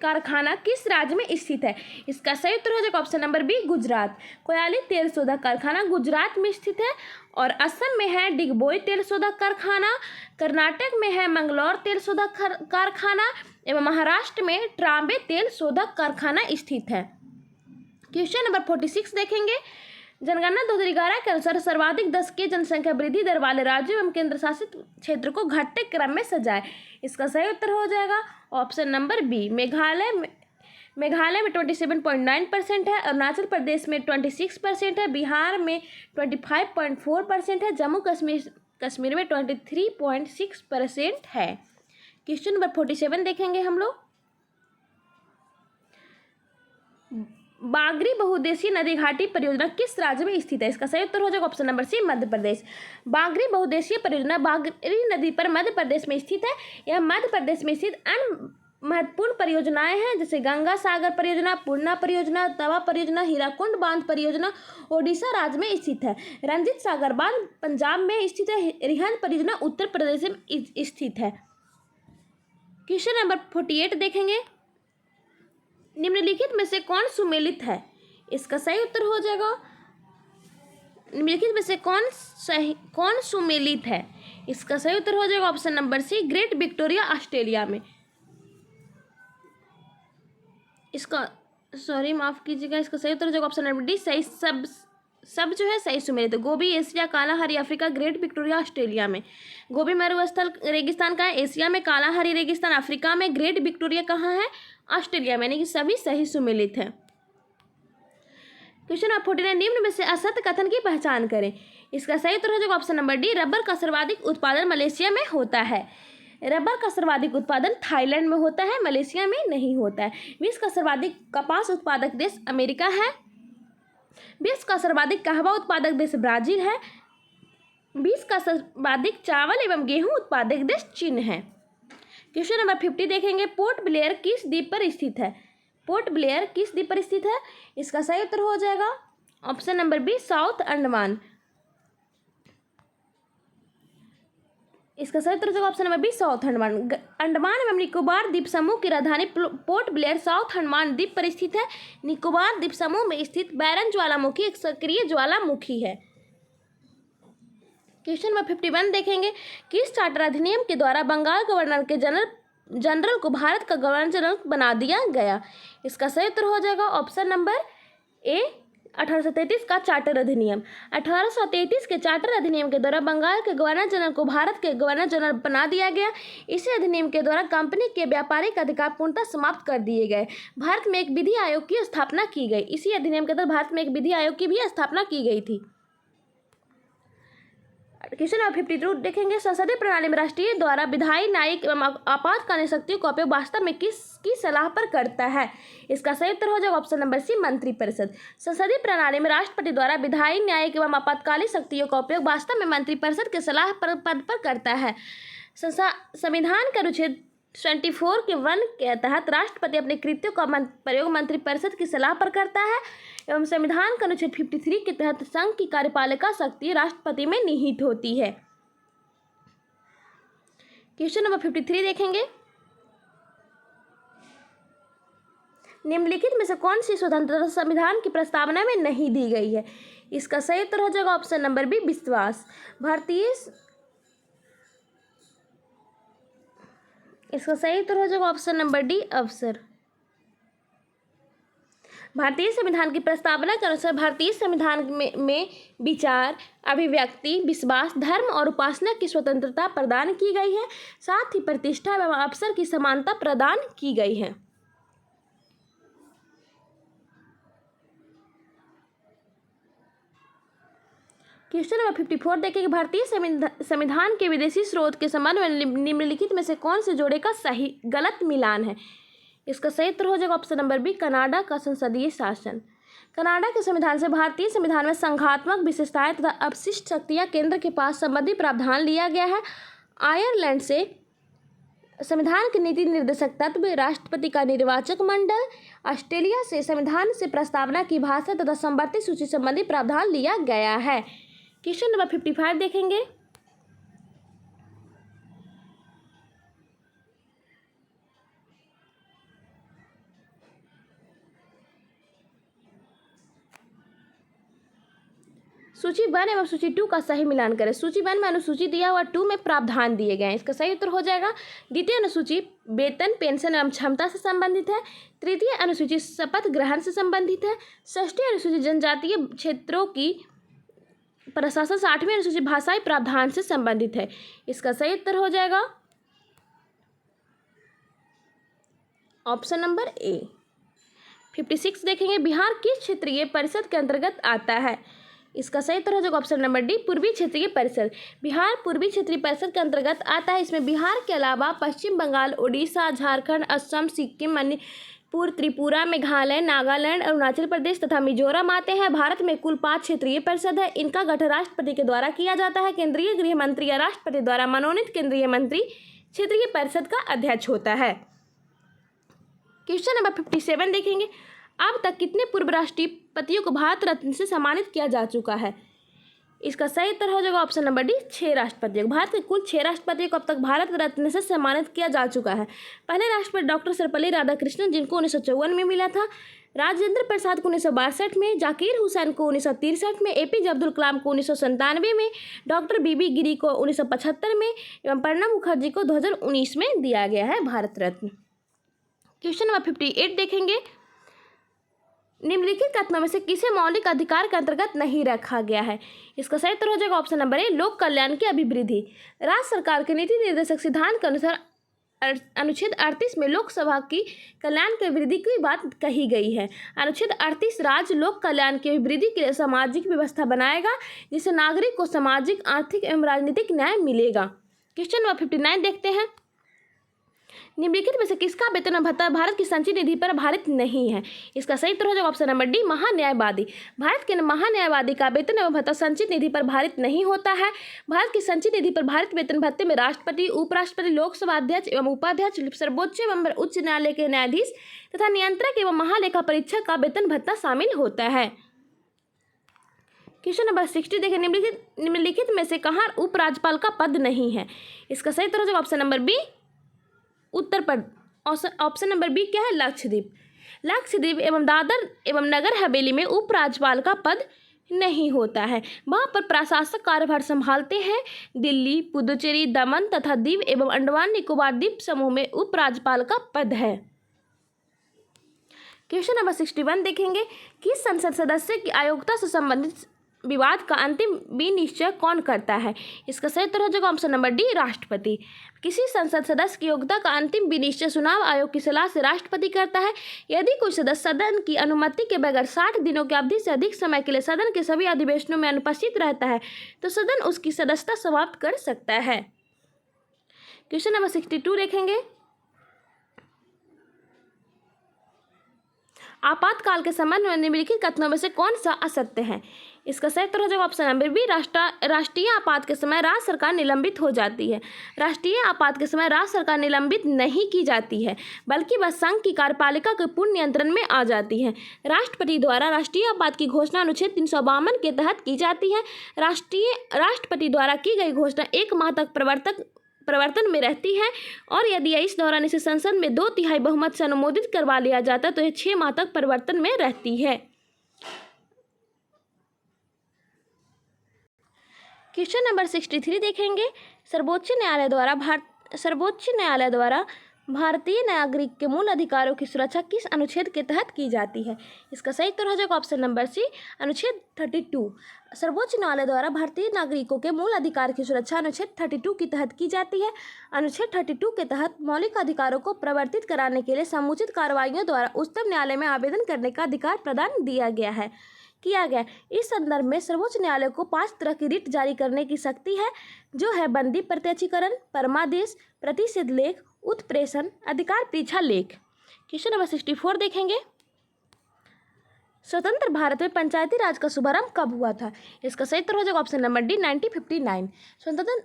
कारखाना किस राज्य में स्थित है? इसका सही उत्तर हो जाएगा ऑप्शन नंबर बी, गुजरात। कोयाली तेल शोधक कारखाना गुजरात में स्थित है। और असम में है डिगबोई तेल शोधक कारखाना, कर्नाटक में है मंगलौर तेल शोधक कारखाना एवं महाराष्ट्र में ट्राम्बे तेल शोधक कारखाना स्थित है। क्वेश्चन नंबर 46 देखेंगे, जनगणना 2011 के अनुसार सर्वाधिक 10 की जनसंख्या वृद्धि दर वाले राज्यों एवं केंद्र शासित क्षेत्र को घटते क्रम में सजाए। इसका सही उत्तर हो जाएगा ऑप्शन नंबर बी, मेघालय में 27.9% है, अरुणाचल प्रदेश में 26% है, बिहार में 25.4% है, जम्मू कश्मीर में 23.6% है। क्वेश्चन नंबर 47 देखेंगे हम लोग। बागरी बहुउद्देशीय नदी घाटी परियोजना किस राज्य में स्थित है? इसका सही उत्तर हो जाएगा ऑप्शन नंबर सी, मध्य प्रदेश। बागरी बहुउद्देशीय परियोजना बागरी नदी पर मध्य प्रदेश में स्थित है। यह मध्य प्रदेश में स्थित अन्य महत्वपूर्ण परियोजनाएं हैं जैसे गंगा सागर परियोजना, पूर्णा परियोजना, तवा परियोजना, हीराकुंड बांध परियोजना ओडिशा राज्य में स्थित है। रंजीत सागर बांध पंजाब में स्थित है। रिहंद परियोजना उत्तर प्रदेश में स्थित है। क्वेश्चन नंबर 48 देखेंगे। निम्नलिखित में से कौन सुमेलित है? इसका सही उत्तर हो जाएगा निम्नलिखित में से कौन सुमेलित है? इसका सही उत्तर हो जाएगा option number C, Great Victoria Australia में। इसका माफ कीजिएगा, इसका सही उत्तर हो जाएगा ऑप्शन नंबर डी, सही सब जो है सही सुमेलित है। Gobi Asia, Kalahari Africa, Great Victoria Australia में। गोबी मरुस्थल रेगिस्तान कहाँ है? एशिया में। कालाहारी रेगिस्तान अफ्रीका में। ग्रेट विक्टोरिया कहाँ है? ऑस्ट्रेलिया में। यानी कि सभी सही सुमेलित है। क्वेश्चन नंबर 49, निम्न में से असत्य कथन की पहचान करें। इसका सही उत्तर हो जाएगा ऑप्शन नंबर डी, रबर का सर्वाधिक उत्पादन मलेशिया में होता है। रबर का सर्वाधिक उत्पादन थाईलैंड में होता है, मलेशिया में नहीं होता है। विश्व का सर्वाधिक कपास उत्पादक देश अमेरिका है। विश्व का सर्वाधिक कहवा उत्पादक देश ब्राजील है। विश्व का सर्वाधिक चावल एवं गेहूं उत्पादक देश चीन है। क्वेश्चन नंबर 50 देखेंगे। पोर्ट ब्लेयर किस द्वीप पर स्थित है? पोर्ट ब्लेयर किस द्वीप पर स्थित है? इसका सही उत्तर हो जाएगा option number B, South Andaman. इसका सही उत्तर हो जाएगा option number B, South Andaman. Andaman एवं निकोबार द्वीप समूह की राजधानी पोर्ट ब्लेयर साउथ अंडमान द्वीप पर स्थित है। निकोबार द्वीप समूह में स्थित बैरन ज्वालामुखी एक सक्रिय ज्वालामुखी है। क्वेश्चन नंबर 51 देखेंगे। किस चार्टर अधिनियम के द्वारा बंगाल गवर्नर के जनरल को भारत का गवर्नर जनरल बना दिया गया? इसका सही उत्तर हो जाएगा ऑप्शन नंबर ए, 1833 का चार्टर अधिनियम। 1833 के चार्टर अधिनियम के द्वारा बंगाल के गवर्नर जनरल को भारत के गवर्नर जनरल बना दिया गया। इसी अधिनियम के द्वारा कंपनी के व्यापारिक अधिकार पूर्णतः समाप्त कर दिए गए। भारत में एक विधि आयोग की स्थापना की गई। इसी अधिनियम के तहत भारत में एक विधि आयोग की भी स्थापना की गई थी। क्वेश्चन नंबर 52 देखेंगे। संसदीय प्रणाली में राष्ट्रीय द्वारा विधायी, न्यायिक एवं आपातकालीन शक्तियों का उपयोग वास्तव में किसकी सलाह पर करता है? इसका सही उत्तर हो जाएगा ऑप्शन नंबर सी, मंत्रिपरिषद। संसदीय प्रणाली में राष्ट्रपति द्वारा विधायी, न्यायिक एवं आपातकालीन शक्तियों का उपयोग वास्तव में मंत्रिपरिषद के सलाह पर पद पर करता है। संविधान के अनुच्छेद 24 के 1 के तहत राष्ट्रपति अपने कृत्यों का प्रयोग मंत्रिपरिषद की सलाह पर करता है एवं संविधान के अनुच्छेद 53 के तहत संघ की कार्यपालिका शक्ति राष्ट्रपति में निहित होती है। क्वेश्चन नंबर 53 देखेंगे। निम्नलिखित में से कौन सी स्वतंत्रता संविधान की प्रस्तावना में नहीं दी गई है? इसका सही उत्तर हो जाएगा ऑप्शन नंबर बी, विश्वास। इसका सही उत्तर हो जाएगा ऑप्शन नंबर डी, अवसर। भारतीय संविधान की प्रस्तावना के अनुसार भारतीय संविधान में विचार, अभिव्यक्ति, विश्वास, धर्म और उपासना की स्वतंत्रता प्रदान की गई है। साथ ही प्रतिष्ठा एवं अवसर की समानता प्रदान की गई है। क्वेश्चन नंबर 54 देखेंगे। भारतीय संविधान के विदेशी स्रोत के संबंध में निम्नलिखित में से कौन से जोड़े का सही गलत मिलान है? इसका सही उत्तर हो जाएगा ऑप्शन नंबर बी, कनाडा का संसदीय शासन। कनाडा के संविधान से भारतीय संविधान में संघात्मक विशेषताएं तथा अवशिष्ट शक्तियां केंद्र के पास संबंधी प्रावधान लिया गया है। आयरलैंड से संविधान के नीति निर्देशक तत्व, राष्ट्रपति का निर्वाचक मंडल। ऑस्ट्रेलिया से संविधान से प्रस्तावना की भाषा तथा संवर्ती सूची संबंधी प्रावधान लिया गया है। क्वेश्चन नंबर 55 देखेंगे। सूची 1 एवं सूची 2 का सही मिलान करें। सूची 1 में अनुसूची दिया हुआ 2 में प्रावधान दिए गए हैं। इसका सही उत्तर हो जाएगा द्वितीय अनुसूची वेतन, पेंशन एवं क्षमता से संबंधित है। तृतीय अनुसूची शपथ ग्रहण से संबंधित है। षष्ठी अनुसूची जनजातीय क्षेत्रों की प्रशासन। 60वीं अनुसूची भाषाई प्रावधान से संबंधित है। इसका सही उत्तर हो जाएगा ऑप्शन नंबर ए। 56 देखेंगे, बिहार किस क्षेत्रीय परिषद के अंतर्गत आता है? इसका सही उत्तर हो जाएगा ऑप्शन नंबर डी, पूर्वी क्षेत्रीय परिषद। बिहार पूर्वी क्षेत्रीय परिषद के अंतर्गत आता है। इसमें बिहार के अलावा पश्चिम बंगाल, उड़ीसा, झारखंड, असम, सिक्किम, मणिपुर, त्रिपुरा, मेघालय, नागालैंड, अरुणाचल प्रदेश तथा मिजोरम आते हैं। भारत में कुल 5 क्षेत्रीय परिषद है। इनका गठन राष्ट्रपति के द्वारा किया जाता है। केंद्रीय गृह मंत्री या राष्ट्रपति द्वारा मनोनीत केंद्रीय मंत्री क्षेत्रीय परिषद का अध्यक्ष होता है। क्वेश्चन नंबर 57 देखेंगे, अब तक कितने पूर्व राष्ट्रपतियों को भारत रत्न से सम्मानित किया जा चुका है? इसका सही उत्तर हो जाएगा ऑप्शन नंबर डी, 6 राष्ट्रपतियों। भारत के कुल 6 राष्ट्रपतियों को अब तक भारत रत्न से सम्मानित किया जा चुका है। पहले राष्ट्रपति डॉक्टर सर्वपल्ली राधाकृष्णन, जिनको 1954 में मिला था। राजेंद्र प्रसाद को 1962 में, जाकिर हुसैन को 1963 में, एपीजे अब्दुल कलाम को 1997 में, डॉक्टर बीबी गिरी को 1975 में एवं प्रणब मुखर्जी को 2019 में दिया गया है भारत रत्न। क्वेश्चन नंबर 58 देखेंगे, निम्नलिखित कथनों में से किसे मौलिक अधिकार के अंतर्गत नहीं रखा गया है? इसका सही उत्तर हो जाएगा ऑप्शन नंबर ए, लोक कल्याण की अभिवृद्धि। राज्य सरकार के नीति निर्देशक सिद्धांत के अनुसार अनुच्छेद 38 में लोकसभा की कल्याण की अभिवृद्धि की बात कही गई है। अनुच्छेद 38 राज्य लोक कल्याण की अभिवृद्धि के लिए सामाजिक व्यवस्था बनाएगा, जिससे नागरिक को सामाजिक, आर्थिक एवं राजनीतिक न्याय मिलेगा। क्वेश्चन नंबर 59 देखते हैं, निम्नलिखित में से किसका वेतन और भत्ता भारत की संचित निधि पर आधारित नहीं है? इसका सही उत्तर हो जाएगा ऑप्शन नंबर डी, महान्यायवादी। भारत के महान्यायवादी का वेतन एवं भत्ता संचित निधि पर आधारित नहीं होता है। भारत की संचित निधि पर आधारित वेतन भत्ते में राष्ट्रपति, उपराष्ट्रपति, लोकसभा अध्यक्ष एवं उपाध्यक्ष, सर्वोच्च एवं उच्च न्यायालय के न्यायाधीश तथा नियंत्रक एवं महालेखा परीक्षक का वेतन भत्ता शामिल होता है। क्वेश्चन नंबर 60 देखें, निम्नलिखित में से कहाँ उपराज्यपाल का पद नहीं है? इसका सही उत्तर हो जाएगा option number B, Uttar Pradesh. Option number B क्या है? लक्षद्वीप। लक्षद्वीप एवं दादर एवं नगर हवेली में उपराज्यपाल का पद नहीं होता है। वहाँ पर प्रशासक कार्यभार संभालते हैं। दिल्ली, पुदुचेरी, दमन तथा दीव एवं अंडमान निकोबार द्वीप समूह में उपराज्यपाल का पद है। क्वेश्चन नंबर 61 देखेंगे, किस संसद सदस्य की अयोग्यता से संबंधित विवाद का अंतिम विनिश्चय कौन करता है? इसका सही उत्तर हो जाएगा ऑप्शन नंबर डी, राष्ट्रपति। किसी संसद सदस्य की योग्यता का अंतिम विनिश्चय चुनाव आयोग की सलाह से राष्ट्रपति करता है। यदि कोई सदस्य सदन की अनुमति के बगैर 60 दिनों की अवधि से अधिक समय के लिए सदन के सभी अधिवेशनों में अनुपस्थित रहता है तो सदन उसकी सदस्यता समाप्त कर सकता है। क्वेश्चन नंबर 62 देखेंगे, आपातकाल के संबंध में निम्नलिखित कथनों में से कौन सा असत्य है? इसका सही उत्तर हो जाएगा ऑप्शन नंबर बी, राष्ट्रीय आपात के समय राज्य सरकार निलंबित हो जाती है। राष्ट्रीय आपात के समय राज्य सरकार निलंबित नहीं की जाती है, बल्कि वह संघ की कार्यपालिका के पूर्ण नियंत्रण में आ जाती है। राष्ट्रपति द्वारा राष्ट्रीय आपात की घोषणा अनुच्छेद 352 के तहत की जाती है। राष्ट्रपति द्वारा की गई घोषणा 1 माह तक प्रवर्तन में रहती है और यदि इस दौरान इसे संसद में 2/3 बहुमत से अनुमोदित करवा लिया जाता है तो यह 6 माह तक प्रवर्तन में रहती है। क्वेश्चन नंबर 63 देखेंगे, सर्वोच्च न्यायालय द्वारा भारतीय नागरिक के मूल अधिकारों की सुरक्षा किस अनुच्छेद के तहत की जाती है? इसका सही उत्तर हो जाएगा ऑप्शन नंबर सी, अनुच्छेद 32। सर्वोच्च न्यायालय द्वारा भारतीय नागरिकों के मूल अधिकार की सुरक्षा अनुच्छेद 32 के तहत की जाती है। अनुच्छेद 32 के तहत मौलिक अधिकारों को प्रवर्तित कराने के लिए समुचित कार्रवाइयों द्वारा उच्चतम न्यायालय में आवेदन करने का अधिकार प्रदान किया गया। इस संदर्भ में सर्वोच्च न्यायालय को 5 तरह की रिट जारी करने की शक्ति है, जो है बंदी प्रत्यक्षीकरण, परमादेश, प्रतिषेध लेख, उत्प्रेषण, अधिकार परीक्षा लेख। क्वेश्चन नंबर 64 देखेंगे, स्वतंत्र भारत में पंचायती राज का शुभारंभ कब हुआ था? इसका सही उत्तर हो जाएगा ऑप्शन नंबर डी, 1959।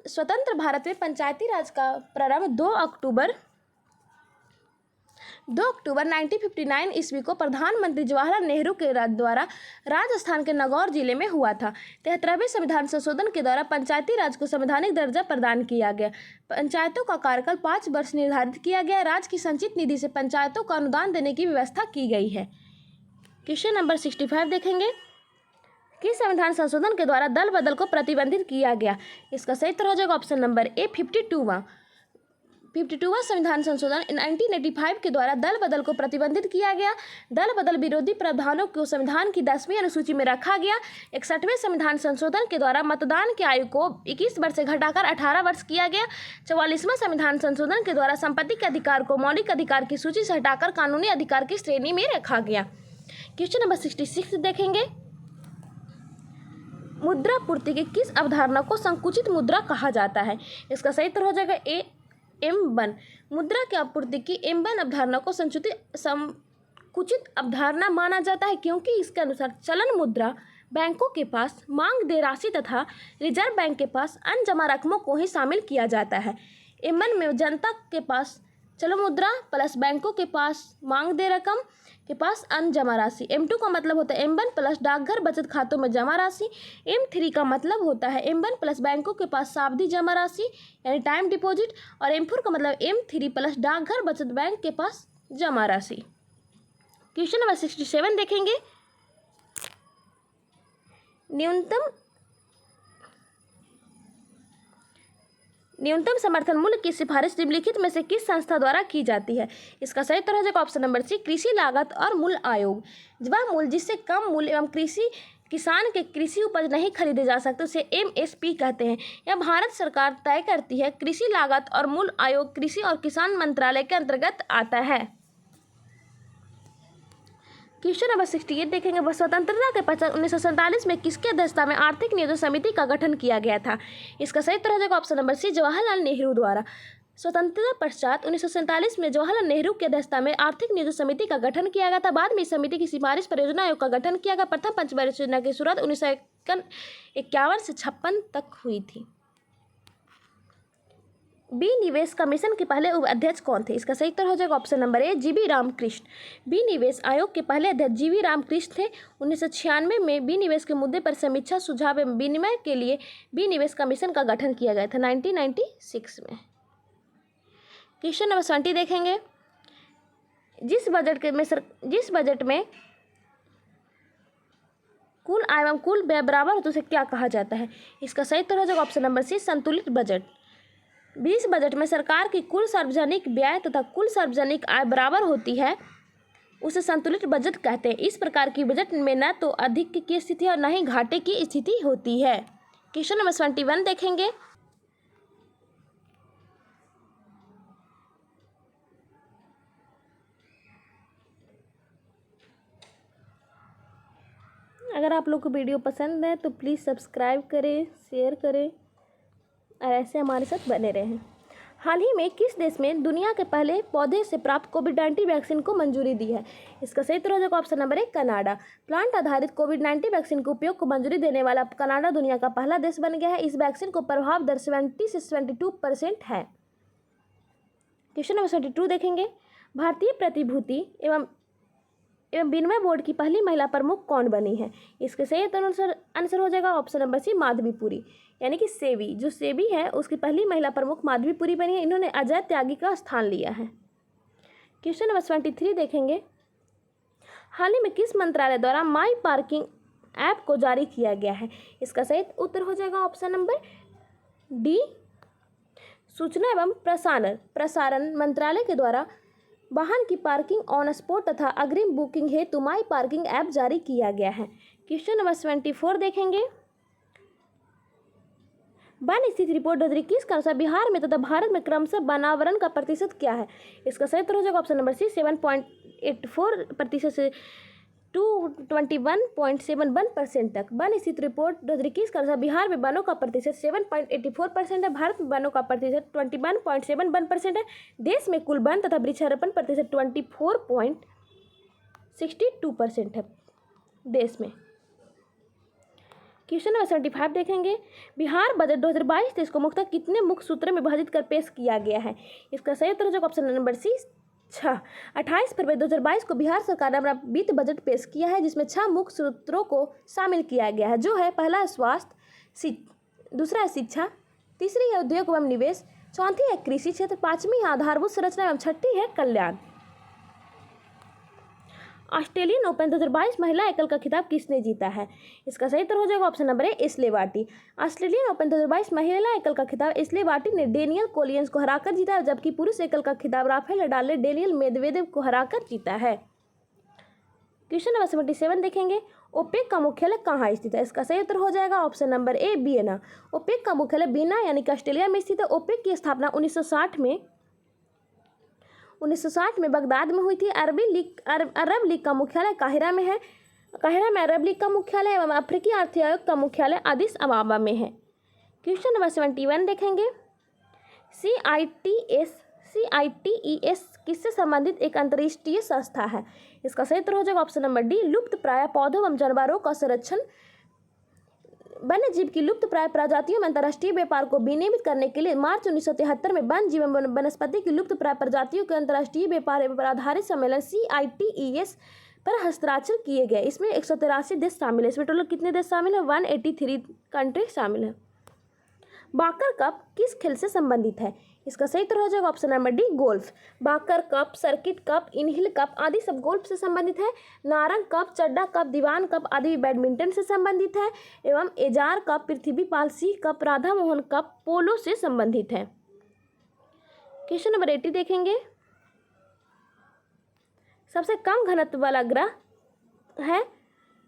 स्वतंत्र भारत में पंचायती राज का प्रारंभ 2 अक्टूबर 1959 ईस्वी को प्रधानमंत्री जवाहरलाल नेहरू के द्वारा राजस्थान के नागौर जिले में हुआ था। 73वें संविधान संशोधन के द्वारा पंचायती राज को संवैधानिक दर्जा प्रदान किया गया। पंचायतों का कार्यकाल 5 वर्ष निर्धारित किया गया। राज्य की संचित निधि से पंचायतों को अनुदान देने की व्यवस्था की गई है। क्वेश्चन नंबर 65 देखेंगे, किस संविधान संशोधन के द्वारा दल बदल को प्रतिबंधित किया गया? इसका सही उत्तर हो जाएगा ऑप्शन नंबर ए 52वां संविधान संशोधन 1985 के द्वारा दल बदल को प्रतिबंधित किया गया। दल बदल विरोधी प्रावधानों को संविधान की 10वीं अनुसूची में रखा गया। 61वें संविधान संशोधन के द्वारा मतदान की आयु को 21 वर्ष से घटाकर 18 वर्ष किया गया। 44वां संविधान संशोधन के द्वारा संपत्ति के अधिकार को मौलिक अधिकार की सूची से हटाकर कानूनी अधिकार की श्रेणी में रखा गया। क्वेश्चन नंबर 66 देखेंगे, मुद्रा पूर्ति की किस अवधारणा को संकुचित मुद्रा कहा जाता है? इसका सही उत्तर हो जाएगा ए M1। मुद्रा की आपूर्ति की M1 अवधारणा को संकुचित अवधारणा माना जाता है क्योंकि इसके अनुसार चलन मुद्रा बैंकों के पास मांग दे राशि तथा रिजर्व बैंक के पास अन्य जमा रकमों को ही शामिल किया जाता है। M1 में जनता के पास चलन मुद्रा प्लस बैंकों के पास मांग दे रकम के पास अन्य जमा राशि। M2 का मतलब होता है M1 प्लस डाकघर बचत खातों में जमा राशि। M3 का मतलब होता है M1 प्लस बैंकों के पास सावधि जमा राशि यानी टाइम डिपॉजिट। और M4 का मतलब M3 प्लस डाकघर बचत बैंक के पास जमा राशि। क्वेश्चन नंबर 67 देखेंगे, न्यूनतम समर्थन मूल्य की सिफारिश निम्नलिखित में से किस संस्था द्वारा की जाती है? इसका सही उत्तर हो जाएगा ऑप्शन नंबर सी कृषि लागत और मूल्य आयोग। वह मूल्य जिससे कम मूल्य एवं किसान के कृषि उपज नहीं खरीदे जा सकते उसे MSP कहते हैं। यह भारत सरकार तय करती है। कृषि लागत और मूल्य आयोग कृषि और किसान मंत्रालय के अंतर्गत आता है। क्वेश्चन नंबर 68 देखेंगे, स्वतंत्रता के पश्चात 1947 में किसके अध्यक्षता में आर्थिक नियोजन समिति का गठन किया गया था? इसका सही उत्तर हो जाएगा option number C Jawaharlal Nehru द्वारा। स्वतंत्रता पश्चात 1947 में जवाहरलाल नेहरू की अध्यक्षता में आर्थिक नियोजन समिति का गठन किया गया था। बाद में इस समिति की सिफारिश परियोजना आयोग का गठन किया गया। प्रथम पंचवर्षीय योजना की शुरुआत 1951 से 56 तक हुई थी। बी निवेश कमीशन के पहले अध्यक्ष कौन थे? इसका सही उत्तर हो जाएगा ऑप्शन नंबर ए जीवी रामकृष्ण। बी निवेश आयोग के पहले अध्यक्ष जीवी रामकृष्ण थे। 1996 में बी निवेश के मुद्दे पर समीक्षा सुझाव एवं विनिमय के लिए बी निवेश कमीशन का गठन किया गया था 1996 में। क्वेश्चन नंबर 20 देखेंगे, जिस बजट में कुल आय एवं कुल व्यय बराबर हो तो उसे क्या कहा जाता है? इसका सही उत्तर हो जाएगा ऑप्शन नंबर सी संतुलित बजट। 20 बजट में सरकार की कुल सार्वजनिक व्यय तथा कुल सार्वजनिक आय बराबर होती है उसे संतुलित बजट कहते हैं। इस प्रकार की बजट में न तो अधिक की स्थिति और न ही घाटे की स्थिति होती है। क्वेश्चन नंबर 21 देखेंगे, अगर आप लोग को वीडियो पसंद है तो प्लीज़ सब्सक्राइब करें, शेयर करें और ऐसे हमारे साथ बने रहें। हाल ही में किस देश में दुनिया के पहले पौधे से प्राप्त कोविड-19 वैक्सीन को मंजूरी दी है? इसका सही उत्तर हो जाएगा ऑप्शन नंबर 1 कनाडा। प्लांट आधारित कोविड-19 वैक्सीन के उपयोग को मंजूरी देने वाला कनाडा दुनिया का पहला देश बन गया है। इस वैक्सीन को प्रभाव दर 70 से 72% है। क्वेश्चन नंबर 22 देखेंगे, भारतीय प्रतिभूति एवं विनिमय बोर्ड की पहली महिला प्रमुख कौन बनी है? इसके सही आंसर हो जाएगा ऑप्शन नंबर सी माधवीपुरी, यानी कि सेबी। जो सेबी है उसकी पहली महिला प्रमुख माधवीपुरी बनी है। इन्होंने अजय त्यागी का स्थान लिया है। क्वेश्चन नंबर 23 देखेंगे, हाल ही में किस मंत्रालय द्वारा माई पार्किंग ऐप को जारी किया गया है? इसका सही उत्तर हो जाएगा ऑप्शन नंबर डी सूचना एवं प्रसारण मंत्रालय के द्वारा वाहन की पार्किंग ऑन स्पॉट तथा अग्रिम बुकिंग हेतु माई पार्किंग ऐप जारी किया गया है। क्वेश्चन नंबर 24 देखेंगे, वन स्थिति रिपोर्ट 2021 के अनुसार बिहार में तथा भारत में क्रमशः वनावरण का प्रतिशत क्या है? इसका सही उत्तर हो जाएगा ऑप्शन नंबर सी 7.84% से 21.71% तक। वन स्थिति रिपोर्ट 2021 के अनुसार बिहार में वनों का प्रतिशत 7.84% है। भारत में वनों का प्रतिशत 21.71% है। देश में कुल वन तथा वृक्षारोपण प्रतिशत 24.62% है देश में। क्वेश्चन नंबर 75 देखेंगे, बिहार बजट 2022-23 को मुख्यतः कितने मुख्य सूत्रों में विभाजित कर पेश किया गया है? इसका सही उत्तर हो जाएगा ऑप्शन नंबर सी 6। 28 फरवरी 2022 को बिहार सरकार ने अपना वित्त बजट पेश किया है जिसमें 6 मुख्य सूत्रों को शामिल किया गया है, जो है पहला है स्वास्थ्य, दूसरा है शिक्षा, तीसरी है उद्योग एवं निवेश, चौथी है कृषि क्षेत्र, पांचवी है आधारभूत संरचना एवं छठी है कल्याण। ऑस्ट्रेलियन ओपन 2022 महिला एकल का खिताब किसने जीता है? इसका सही उत्तर हो जाएगा option number A, Ashleigh Barty. Australian Open 2022 महिला एकल का खिताब एशले बार्टी ने डेनियल कोलियंस को हराकर जीता है, जबकि पुरुष एकल का खिताब राफेल नडाल ने डेनियल मेदवेदेव को हराकर जीता है। क्वेश्चन नंबर 77 देखेंगे, ओपेक का मुख्यालय कहाँ स्थित है? इसका सही उत्तर हो जाएगा option number A, Vienna. OPEC का मुख्यालय वियना यानी कि ऑस्ट्रेलिया में स्थित है। ओपेक की स्थापना 1960 में बगदाद में हुई थी। अरब लीग का मुख्यालय काहिरा में है। काहिरा में अरब लीग का मुख्यालय एवं अफ्रीकी आर्थिक आयोग का मुख्यालय अदिस अबाबा में है। क्वेश्चन नंबर 71 देखेंगे, CITES किससे संबंधित एक अंतर्राष्ट्रीय संस्था है? इसका सही उत्तर हो जाएगा ऑप्शन नंबर डी, लुप्त प्राय पौधों एवं जानवरों का संरक्षण। वन्य जीव की लुप्त प्राय प्रजातियों में अंतर्राष्ट्रीय व्यापार को विनियमित करने के लिए मार्च 1973 में वन्य जीव एवं वनस्पति की लुप्त प्राय प्रजातियों के अंतर्राष्ट्रीय व्यापार पर आधारित सम्मेलन CITES पर हस्ताक्षर किए गए। इसमें 183 देश शामिल है। इसमें टोटल कितने देश शामिल है? 183 कंट्री शामिल है। बाकर कप किस खेल से संबंधित है? इसका सही उत्तर हो जाएगा option number D, golf. Baker cup, circuit cup, इनहिल कप आदि सब गोल्फ से संबंधित है। Narang cup, Chadha cup, Diwan cup आदि बैडमिंटन से संबंधित है। एवं Ezra cup, Prithvipal Singh cup, Radha Mohan cup polo से संबंधित है। क्वेश्चन नंबर 80 देखेंगे, सबसे कम घनत्व वाला ग्रह है?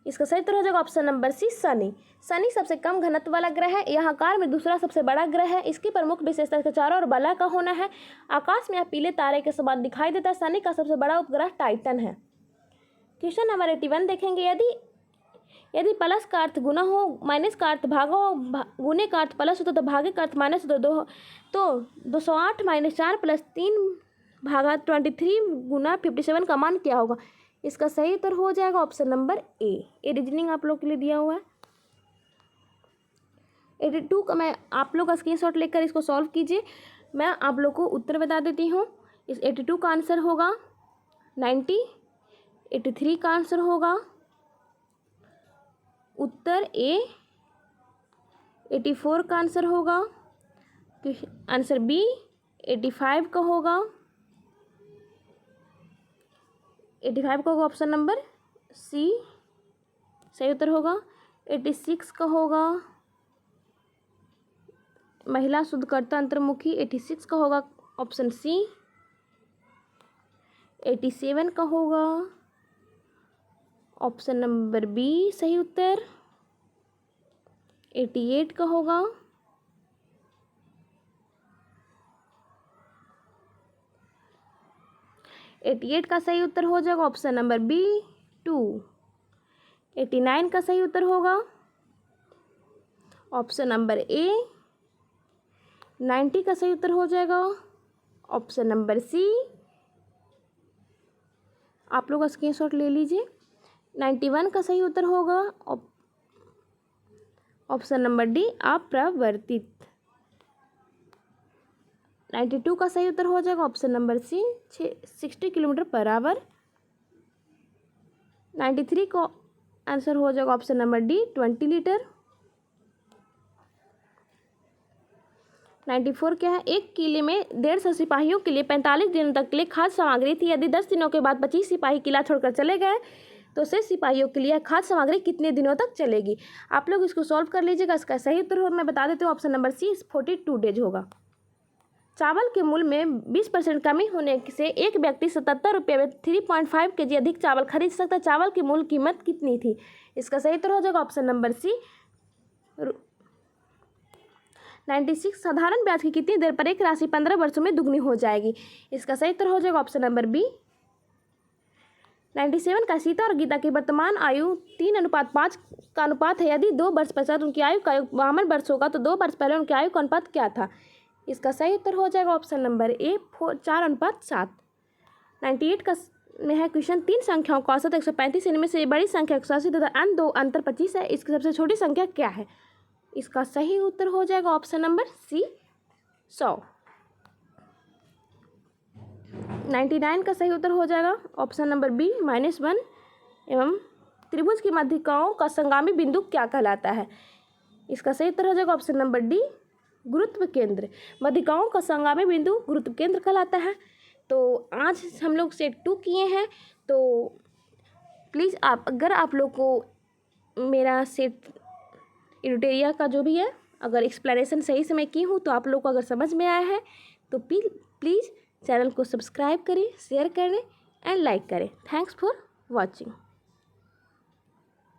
इसका सही उत्तर हो जाएगा ऑप्शन नंबर सी, शनि। शनि सबसे कम घनत्व वाला ग्रह है। यह आकार में दूसरा सबसे बड़ा ग्रह है। इसकी प्रमुख विशेषता इसके चारों ओर बला का होना है। आकाश में यह पीले तारे के समान दिखाई देता है। शनि का सबसे बड़ा उपग्रह टाइटन है। क्वेश्चन नंबर 81 देखेंगे, यदि प्लस का अर्थ गुना हो, माइनस का अर्थ भागा हो, गुने का अर्थ प्लस हो तो भागे का अर्थ माइनस हो तो 208 - 4 + 3 भागा 23 गुना 57 का मान क्या होगा? इसका सही उत्तर हो जाएगा ऑप्शन नंबर ए। रीजनिंग आप लोग के लिए दिया हुआ है। 82 का मैं आप लोग का स्क्रीनशॉट लेकर इसको सॉल्व कीजिए। मैं आप लोग को उत्तर बता देती हूँ। इस 82 का आंसर होगा 90। 83 का आंसर होगा उत्तर ए। 84 का आंसर होगा आंसर बी। 85 का होगा 85 का होगा ऑप्शन नंबर सी, सही उत्तर होगा। 86 का होगा महिला शुद्धकर्ता अंतर्मुखी। 86 का होगा ऑप्शन सी। 87 का होगा ऑप्शन नंबर बी, सही उत्तर। 88 का होगा का सही उत्तर हो जाएगा ऑप्शन नंबर बी 2। 89 का सही उत्तर होगा ऑप्शन नंबर ए। 90 का सही उत्तर हो जाएगा ऑप्शन नंबर सी। आप लोग का स्क्रीनशॉट ले लीजिए। 91 का सही उत्तर होगा ऑप्शन नंबर डी, अप्रवर्तित। 92 का सही उत्तर हो जाएगा option number C, 60 kilometre per hour. 93 का आंसर हो जाएगा ऑप्शन नंबर डी, 20 लीटर। 94 क्या है? एक किले में 150 सिपाहियों के लिए 45 दिनों तक के लिए खाद्य सामग्री थी। यदि 10 दिनों के बाद 25 सिपाही किला छोड़कर चले गए तो शेष सिपाहियों के लिए खाद्य सामग्री कितने दिनों तक चलेगी? आप लोग इसको सॉल्व कर लीजिएगा। इसका सही उत्तर मैं बता देती हूँ, ऑप्शन नंबर सी, 42 डेज होगा। चावल के मूल्य में 20% कमी होने से एक व्यक्ति 77 रुपये में 3.5 kg अधिक चावल खरीद सकता है। चावल की मूल कीमत कितनी थी? इसका सही उत्तर हो जाएगा ऑप्शन नंबर सी, 96। साधारण ब्याज की कितनी देर पर एक राशि 15 वर्षों में दुगनी हो जाएगी? इसका सही उत्तर हो जाएगा ऑप्शन नंबर बी। 97 का सीता और गीता की वर्तमान आयु 3:5 का अनुपात है। यदि 2 वर्ष पश्चात उनकी आयु का 52 वर्ष होगा तो 2 वर्ष पहले उनकी आयु का अनुपात क्या था? इसका सही उत्तर हो जाएगा ऑप्शन नंबर ए, 4:7। 98 का में है क्वेश्चन, 3 संख्याओं का औसत 135 इनमें से बड़ी संख्या 180 तथा अन्य 2 अंतर 25 है। इसकी सबसे छोटी संख्या क्या है? इसका सही उत्तर हो जाएगा ऑप्शन नंबर सी, 100। 99 का सही उत्तर हो जाएगा ऑप्शन नंबर बी, -1। एवं त्रिभुज की मध्यिकाओं का संगामी बिंदु क्या कहलाता है? इसका सही उत्तर हो जाएगा ऑप्शन नंबर डी, गुरुत्व केंद्र। मध्यिकाओं का संगामी बिंदु गुरुत्व केंद्र कहलाता है। तो आज हम लोग सेट 2 किए हैं। तो प्लीज़ अगर आप लोग को मेरा सेट इरिटेरिया का जो भी है अगर एक्सप्लेनेशन सही से मैं की हूँ तो आप लोग को अगर समझ में आया है तो प्लीज़ चैनल को सब्सक्राइब करें, शेयर करें एंड लाइक करें। Thanks for watching.